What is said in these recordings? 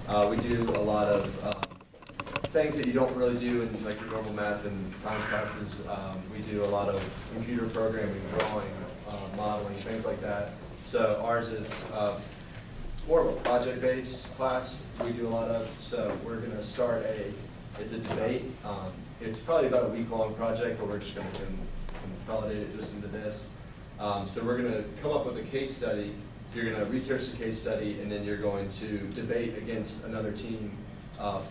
We do a lot of things that you don't really do in like your normal math and science classes. We do a lot of computer programming, drawing, modeling, things like that. So ours is more of a project-based class we do a lot of. So we're going to start it's a debate. It's probably about a week-long project, but we're just going to consolidate it just into this. So we're going to come up with a case study. You're going to research the case study, and then you're going to debate against another team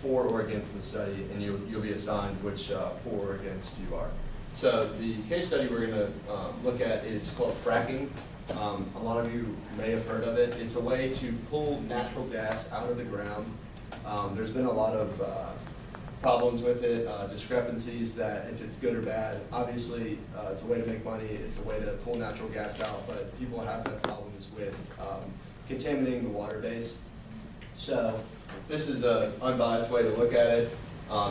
for or against the study, and you'll be assigned which for or against you are. So the case study we're going to look at is called fracking. A lot of you may have heard of it. It's a way to pull natural gas out of the ground. There's been a lot of problems with it, discrepancies that if it's good or bad. Obviously, it's a way to make money. It's a way to pull natural gas out, but people have had problems with contaminating the water base. So this is an unbiased way to look at it.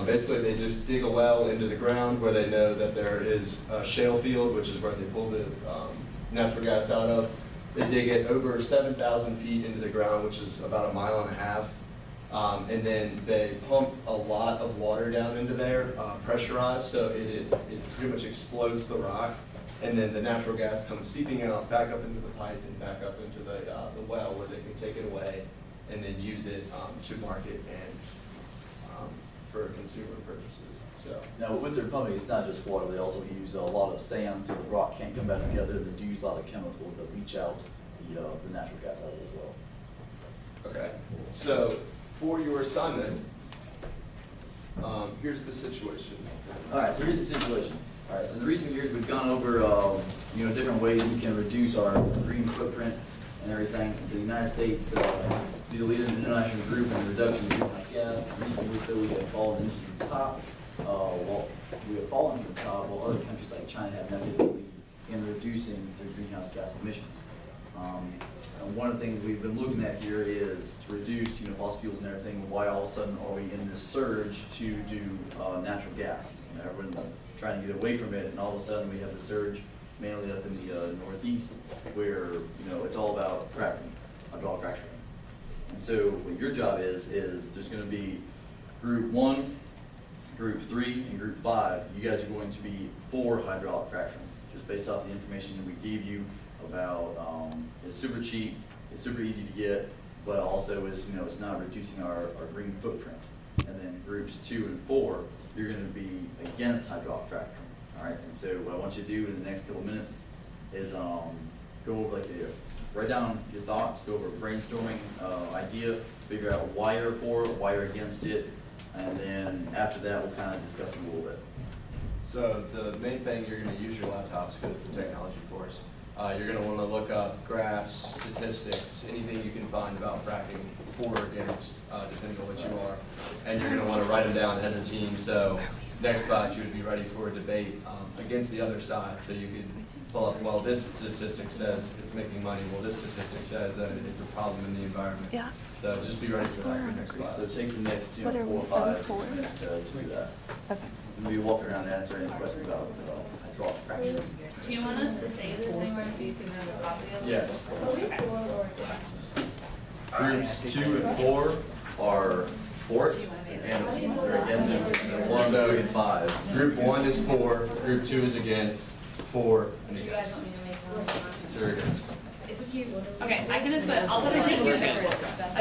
Basically, they just dig a well into the ground where they know that there is a shale field, which is where they pull the natural gas out of. They dig it over 7,000 feet into the ground, which is about 1.5 miles. And then they pump a lot of water down into there, pressurized, so it pretty much explodes the rock. And then the natural gas comes seeping out, back up into the pipe and back up into the well where they can take it away and then use it to market and for consumer purchases. So now with their pumping, it's not just water. They also use a lot of sand so the rock can't come back together. They do use a lot of chemicals that leach out the natural gas out of it as well. okay, so for your assignment, here's the situation. All right, so here's the situation. All right, so in recent years we've gone over different ways we can reduce our green footprint and everything. So the United States is a leader in the international group in the reduction of greenhouse gas. Recently, though, we have fallen into the top. While other countries like China have not been lead in reducing their greenhouse gas emissions. And one of the things we've been looking at here is to reduce, fossil fuels and everything. Why all of a sudden are we in this surge to do natural gas? Everyone's trying to get away from it, and all of a sudden we have the surge, mainly up in the Northeast, where it's all about fracking, hydraulic fracturing. And so what your job is there's going to be Group 1, Group 3, and Group 5. You guys are going to be for hydraulic fracturing, just based off the information that we gave you about. It's super cheap, it's super easy to get, but also is it's not reducing our green footprint. And then Groups 2 and 4, you're going to be against hydraulic fracturing. All right, and so what I want you to do in the next couple of minutes is go over write down your thoughts, go over a brainstorming idea, figure out why you're for, why you're against it, and then after that we'll kind of discuss it a little bit. So the main thing, you're going to use your laptops because it's a technology course. You're going to want to look up graphs, statistics, anything you can find about fracking for or against, depending on what you are. And you're going to want to write them down as a team. So next class, you would be ready for a debate against the other side. So you could pull up, well, this statistic says it's making money. Well, this statistic says that it's a problem in the environment. Yeah. So just be ready for that for next class. So take the next 4 What are we or 5 for? minutes to do that. Okay. And we walk around and answer any questions about hydraulic fracturing. Do you want us to save this anywhere so you can have a copy of it? Yes. Groups 2 and 4 are for it, and they're against it. 1, 3, and 5. Group 1 is for, Group 2 is against, 4 and Do you guys against. want me to make one? You're against. Okay, I can just I'll put them in an email. I was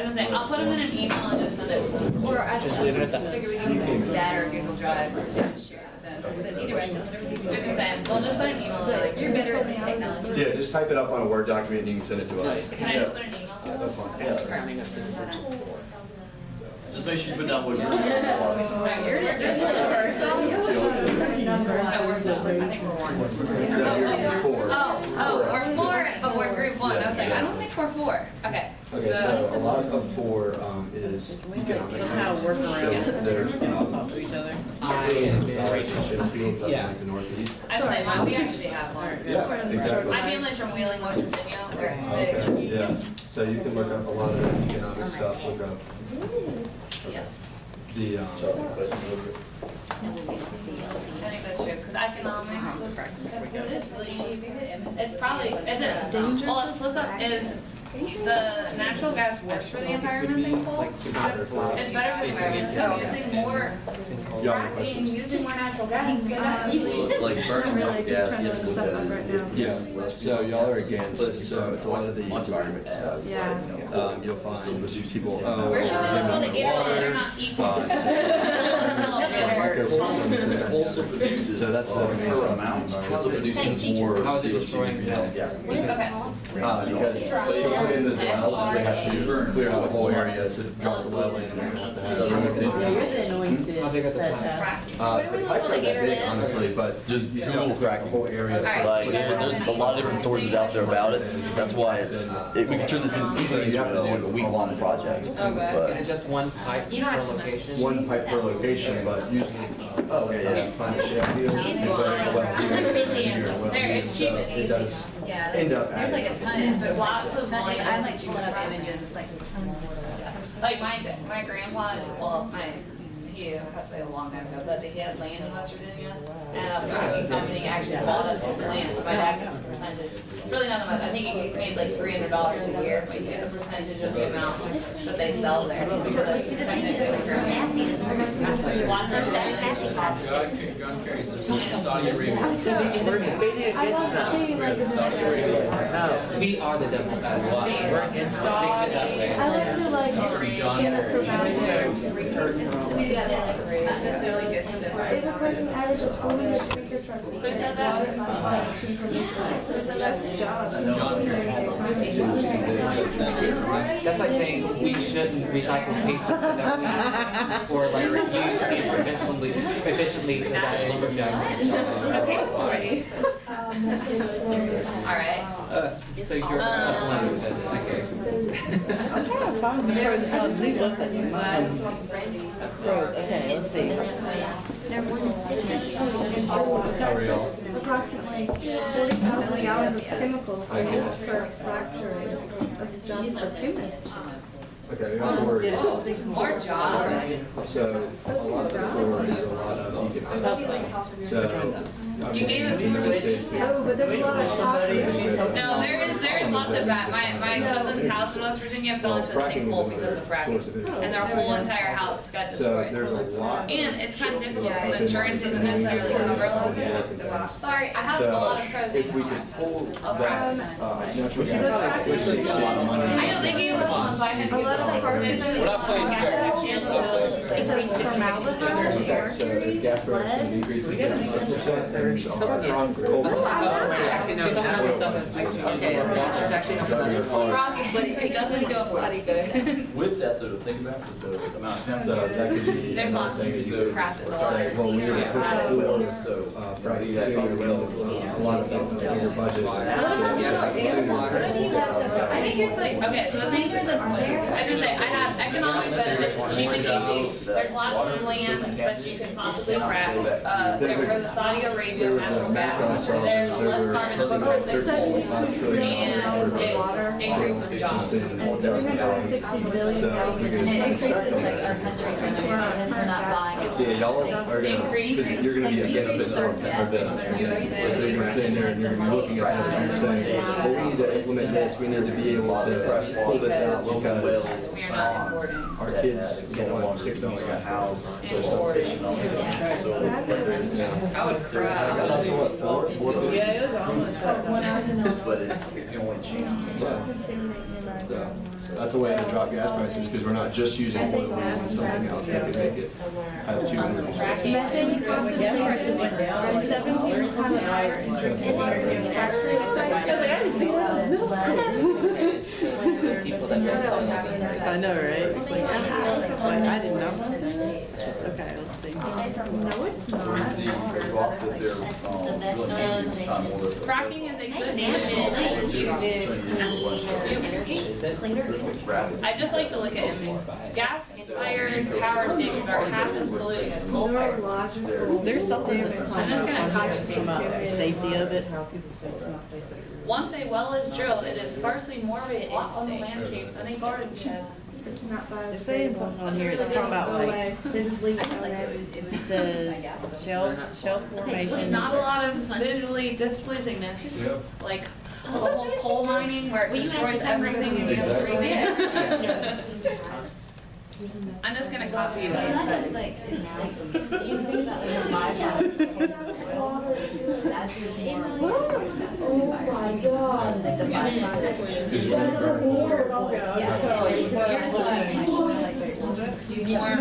gonna say, I'll put them in an email and just send it to them. Or I figure we can do that or Google Drive or share it with them. So either way, Just the same, we'll just put an email. but you're better at this technology. Yeah, just type it up on a Word document and you can send it to us. Can I just put an email? That's fine. Yeah. Just make sure you put down what you're You're I think we're 1. Four. Oh, we're 4, but we're Group 1. I was like, I don't think we're 4. Okay. Okay, so a lot of 4 is economic. Somehow work around. So there's Talk to each other. shale fields up in Yeah. like the Northeast. I was like, we actually have one. Yeah, exactly. My family's from Wheeling, West Virginia, where it's Okay, big. yeah. So you can look up a lot of the economic stuff, look up Yes. the, I think that's true, because economics, it's really cheap. It's probably, is it, well, let's look up, is the natural gas works for the environment, they pull. It's better for the environment, so using more, Y'all have questions? using more natural gas. Like burning Really just gas, trying you to have to look look stuff at up it. right now. Yeah, so y'all are against, so it's a lot of the environment stuff. Yeah. You'll find people, Where should we look on the They're not equal. Coal still produces So that's the main per stuff. amount, it still produces more How is it CO2 destroying greenhouse that? gas. Because to put in those wells, they have to clear out a whole area to drop the well in. And then have to have Yeah, you're the annoying student. How big are the that plants? pass. The pipes aren't that big, honestly, but Just you Google have to crack a whole area. Like, there's a lot of different sources out there about it. That's why we can turn this into a week-long project. Is But it just one pipe per location? One pipe per location, but usually, find a shale deal. There, it's cheap and It easy. does Yeah, end up there's like a adding. ton, but Lots of like, land. I'm like pulling up images, it's like tons of stuff. Like my grandpa, well, he passed away a long time ago, but he had land in West Virginia, and a trucking company actually bought us his land, so my dad gets a percentage. Really not much, I think he made like $300 a year, but he gets a percentage of the amount that they sell there. Because technically, lots of John Kerry says Saudi Arabia. So they need to get some. Saudi Arabia. We are the devil. We're against the big up there. I like to like John stand up for Kerry. values. Maybe that's not necessarily good for They the. record an average of 4 minutes speakers from Who said that? That's like saying we shouldn't recycle paper that we, or like reuse paper efficiently so that lumberjacks. Okay, alright. So you're fine with this, Okay, let's see. How are y'all? approximately 40,000 gallons of chemicals used for fracturing of stones for humus. Okay, we don't have to worry. More jobs. So a lot of the floor is a lot of decomposing. So. You gave us- in the United States, Oh, but there's a lot of toxic. No, there is lots of bad, my cousin's house in West Virginia fell into a sinkhole because of fracking, and their whole entire house got So destroyed. there's a lot. And it's kind of difficult because insurance doesn't necessarily cover a lot of it. Sorry, I have a lot of So pros if and we cons. could pull that natural gas, which is a lot of money. I know they gave us one, so I had to A get lot of the this. We're not playing It's just formaldehyde, Okay, so if gas production decreases 50%, there's a strong coal. Actually, no, now it's something that's actually, there's actually Driving your car. Rocky, but it doesn't do a body good. With that though, think about the amount of chemicals. So that could be. There's lots of crap in the water. Say, well, we need to push forward, fracking sooner, well, a lot of things in your budget. I think it's like, okay, so the things are I just say, I have economic benefit, cheap and easy. There's lots of land that you can possibly craft. There were the Saudi Arabia natural gas. There's less carbon footprint than coal. And it increases jobs. and 360 billion gallons. And it increases like our country's revenue because we're not buying. So yeah, y'all are gonna, because you're gonna be against it for them. So you're gonna sit in there and you're gonna be looking at it and you're saying, well, we need to implement this, we need to be able to pull this out because We are not importing. our kids get along $6 a house. Importing. I would cry. That's what, 4? Yeah, it was almost like that. But it's the only change. So that's a way to drop gas prices, because we're not just using oil, we're using something else that could make it have two uses. Methane concentrations are 17 times higher in manufacturing sites. people that don't tell us. I know, right? It's like, I didn't know. Okay, let's see. No, it's not. Fracking is a good solution that uses I just like to look at it. Gas-fired power stations are half as polluting as coal-fired. Neurological. There's something in this I'm just gonna copy and paste about it. safety of it, how people say it's not safe. Once a well is drilled, it is sparsely more of a lot on the landscape than a garden shed. It's not They're saying something on here, it's talking about like, They just leave I it just like there. it says shell Not formations. a lot of visually displeasingness, like the whole coal mining where it destroys everything in the other 3 minutes. I'm just gonna copy and It's paste not it. just like, it's like, you think that like byproducts of oil, that's just more. Oh my God. Like the byproduct. That's a war. Yeah. You're just like, do you More. and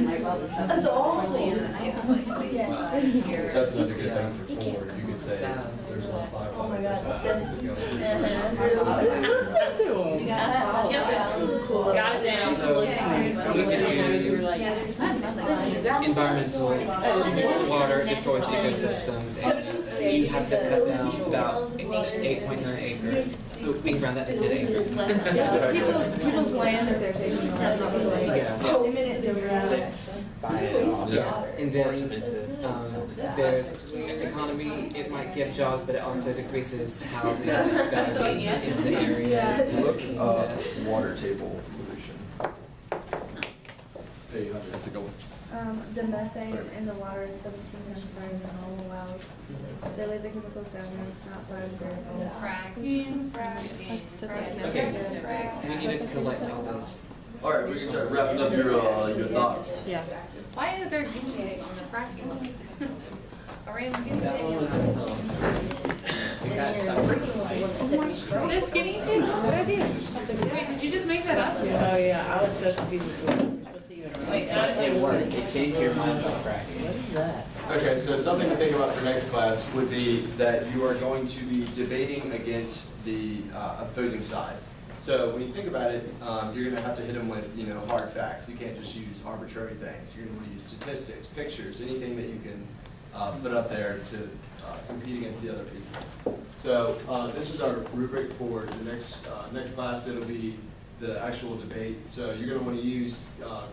like all the stuff. That's all plans and I have like, here. That's another good thing for Ford, you could say there's less byproduct. Oh my God. Listen to him. You got that? Yep. Got it down. So we can do Yeah, they're just not like. environmental, water destroys ecosystems, and you have to cut down about 8.9 acres. So we can round that to 10 acres. People's land that they're taking is like Yeah. imminent domain. Yeah, and then there's economy, it might give jobs, but it also decreases housing values in the area. Look up water table pollution. That's a good one. The methane in the water is 17 times higher than all allowed. They lay the chemicals down and it's not biodegradable. Fracking. Okay, we need to collect all those. All right, we can start wrapping up your thoughts. Yeah. Why is there guinea pig on the fracking list? A random guinea That one pig? was, we got some. This guinea pig? Wait, did you just make that up? Oh, yeah, I was so confused as well. Wait, It worked, it changed your mind about fracking. What is that? Okay, so something to think about for next class would be that you are going to be debating against the opposing side. So when you think about it, you're going to have to hit them with, hard facts. You can't just use arbitrary things. You're going to use statistics, pictures, anything that you can put up there to compete against the other people. So this is our rubric for the next class. It'll be the actual debate. So you're going to want to use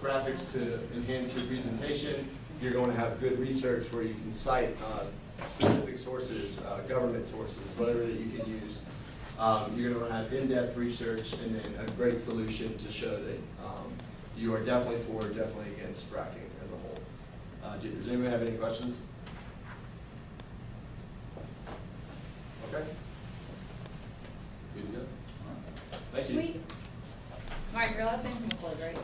graphics to enhance your presentation. You're going to have good research where you can cite specific sources, government sources, whatever that you can use. You're going to have in-depth research and then a great solution to show that you are definitely for, definitely against fracking as a whole. Does anyone have any questions? Okay. Good to go. Thank you. Sweet. Mark, your last name's McCoy, right?